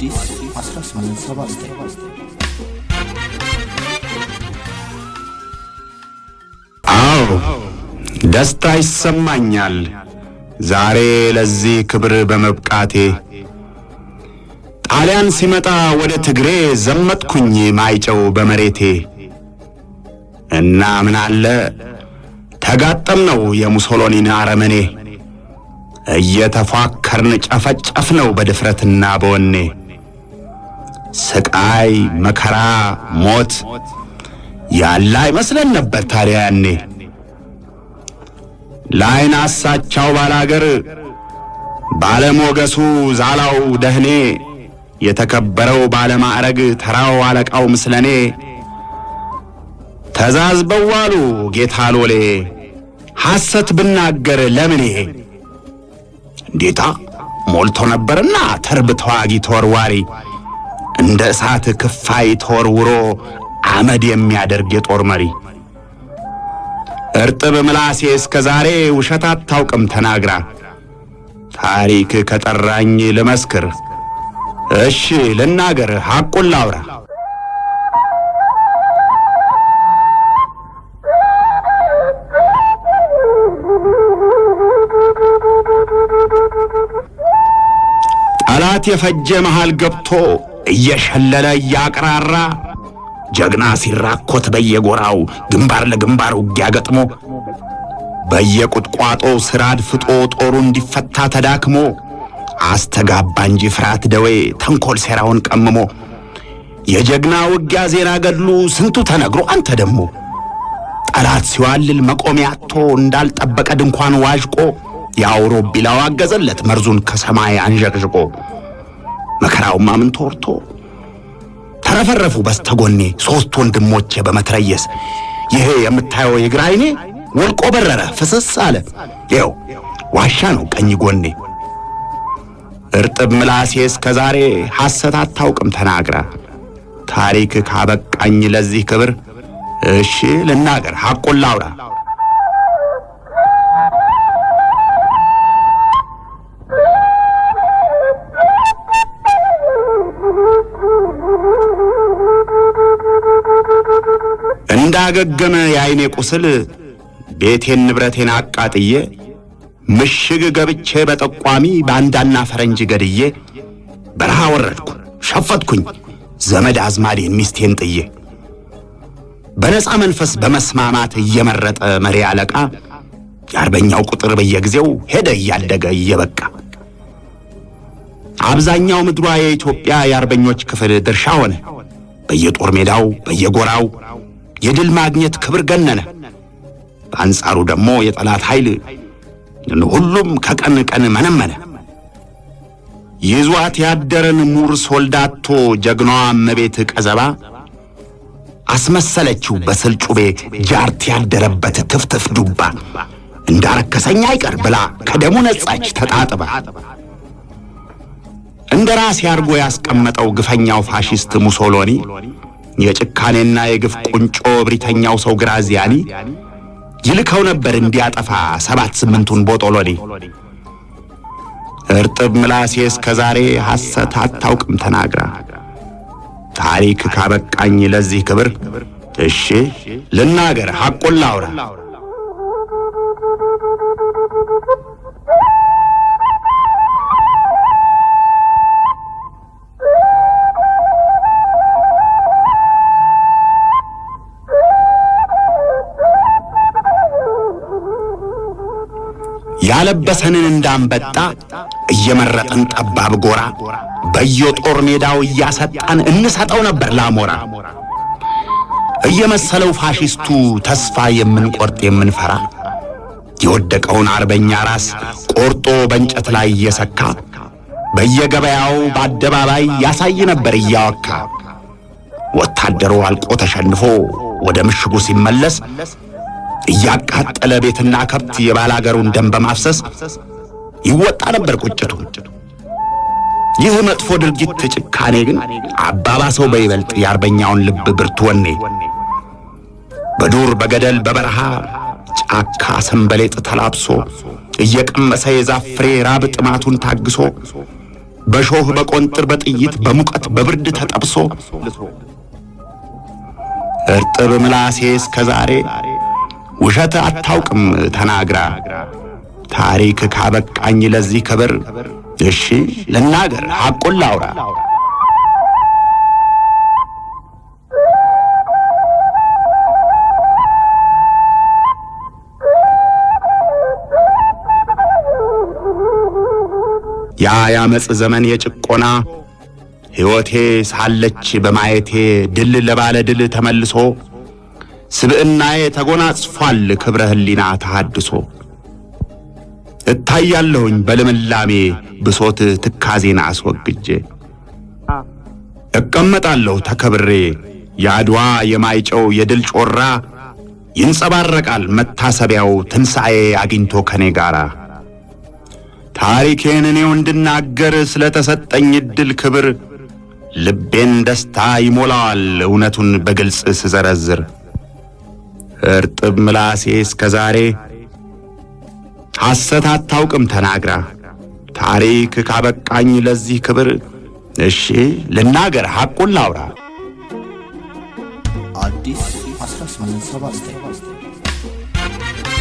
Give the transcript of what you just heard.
አዲስ 1879 አዎ ደስታ ይሰማኛል ዛሬ ለዚህ ክብር በመብቃቴ ጣሊያን ሲመጣ ወደ ትግሬ ዘመትኩኝ ማይጨው በመሬቴ እና ምን አለ ተጋጠምነው የሙሶሎኒን አረመኔ እየተፋከርን ጨፈጨፍነው በድፍረትና በወኔ ስቃይ መከራ ሞት ያለ አይመስለን ነበር ታዲያ ያኔ ላይን አሳቻው ባላገር ባለሞገሱ ዛላው ደህኔ የተከበረው ባለማዕረግ ተራው አለቃው ምስለኔ ተዛዝበዋሉ ጌታ ሎሌ ሐሰት ብናገር ለምኔ እንዴታ ሞልቶ ነበርና ተርብ ተዋጊ ተወርዋሪ እንደ እሳት ክፋይ ተወርውሮ አመድ የሚያደርግ የጦር መሪ እርጥብ ምላሴ እስከ ዛሬ ውሸት አታውቅም ተናግራ ታሪክ ከጠራኝ ልመስክር እሺ ልናገር ሐቁን ላውራ ጠላት የፈጀ መሃል ገብቶ እየሸለለ ያቀራራ ጀግና ሲራኮት በየጎራው ግንባር ለግንባር ውጊያ ገጥሞ በየቁጥቋጦ ስር አድፍጦ ጦሩ እንዲፈታ ተዳክሞ አስተጋባ እንጂ ፍርሃት ደዌ ተንኮል ሴራውን ቀምሞ የጀግና ውጊያ ዜና ገድሉ ስንቱ ተነግሮ አንተ ደሞ ጠላት ሲዋልል መቆሚያ አጥቶ እንዳልጠበቀ ድንኳን ዋዥቆ ያውሮቢላው አገዘለት መርዙን ከሰማይ አንዠቅዥቆ መከራውማ ምን ተወርቶ ተረፈረፉ በስተጎኔ ሶስት ወንድሞቼ በመትረየስ ይሄ የምታየው የግራ አይኔ ወልቆ በረረ ፍስስ አለ ይኸው ዋሻ ነው ቀኝ ጎኔ እርጥብ ምላሴ እስከ ዛሬ ሐሰት አታውቅም ተናግራ ታሪክ ካበቃኝ ለዚህ ክብር እሺ ልናገር ሐቁን ላውራ እንዳገገመ የአይኔ ቁስል ቤቴን ንብረቴን አቃጥዬ ምሽግ ገብቼ በጠቋሚ ባንዳና ፈረንጅ ገድዬ በረሃ ወረድኩ ሸፈትኩኝ ዘመድ አዝማዴን ሚስቴን ጥዬ በነፃ መንፈስ በመስማማት እየመረጠ መሪ አለቃ የአርበኛው ቁጥር በየጊዜው ሄደ እያደገ እየበቃ አብዛኛው ምድሯ የኢትዮጵያ የአርበኞች ክፍል ድርሻ ሆነ በየጦር ሜዳው በየጎራው የድል ማግኘት ክብር ገነነ በአንጻሩ ደግሞ የጠላት ኃይል ሁሉም ከቀን ቀን መነመነ ይዟት ያደረን ሙር ሶልዳቶ ጀግናዋ እመቤት ቀዘባ አስመሰለችው በስልጩቤ ጃርት ያደረበት ትፍትፍ ዱባ እንዳረከሰኛ አይቀር ብላ ከደሙ ነጻች ተጣጥባ እንደራስ ያርጎ ያስቀመጠው ግፈኛው ፋሺስት ሙሶሎኒ የጭካኔና የግፍ ቁንጮ ብሪተኛው ሰው ግራዚያኒ ይልከው ነበር እንዲያጠፋ 7-8ቱን ቦጦሎኒ እርጥብ ምላሴ እስከ ዛሬ ሐሰት አታውቅም ተናግራ ታሪክ ካበቃኝ ለዚህ ክብር እሺ ልናገር ሐቁን ላውራ ያለበሰንን እንዳንበጣ እየመረጠን ጠባብ ጎራ በየጦር ሜዳው እያሰጣን እንሰጠው ነበር ላሞራ እየመሰለው ፋሺስቱ ተስፋ የምንቆርጥ የምንፈራ የወደቀውን አርበኛ ራስ ቆርጦ በእንጨት ላይ እየሰካ በየገበያው በአደባባይ ያሳይ ነበር እያወካ ወታደሩ አልቆ ተሸንፎ ወደ ምሽጉ ሲመለስ እያቃጠለ ቤትና ከብት የባላገሩን ደም በማፍሰስ ይወጣ ነበር ቁጭቱ ይህ መጥፎ ድርጊት ጭካኔ ግን አባባሰው በይበልጥ የአርበኛውን ልብ ብርቱ ወኔ በዱር በገደል በበረሃ ጫካ ሰንበሌጥ ተላብሶ እየቀመሰ የዛፍ ፍሬ ራብ ጥማቱን ታግሶ በሾህ በቆንጥር በጥይት በሙቀት በብርድ ተጠብሶ እርጥብ ምላሴ እስከ ዛሬ ውሸት አታውቅም ተናግራ ታሪክ ካበቃኝ ለዚህ ክብር እሺ ልናገር ሐቁን ላውራ። ያ ያመጽ ዘመን የጭቆና ሕይወቴ ሳለች በማየቴ ድል ለባለ ድል ተመልሶ ስብዕናዬ ተጎናጽፏል ክብረ ህሊና ተሐድሶ እታያለሁኝ በልምላሜ ብሶት ትካዜና አስወግጄ እቀመጣለሁ ተከብሬ የአድዋ የማይጨው የድል ጮራ ይንጸባረቃል መታሰቢያው ትንሣኤ አግኝቶ ከኔ ጋራ ታሪኬን እኔው እንድናገር ስለተሰጠኝ ዕድል ክብር ልቤን ደስታ ይሞላዋል እውነቱን በግልጽ ስዘረዝር እርጥብ ምላሴ እስከ ዛሬ ሐሰት አታውቅም ተናግራ ታሪክ ካበቃኝ ለዚህ ክብር እሺ ልናገር ሐቁን ላውራ። አዲስ 1879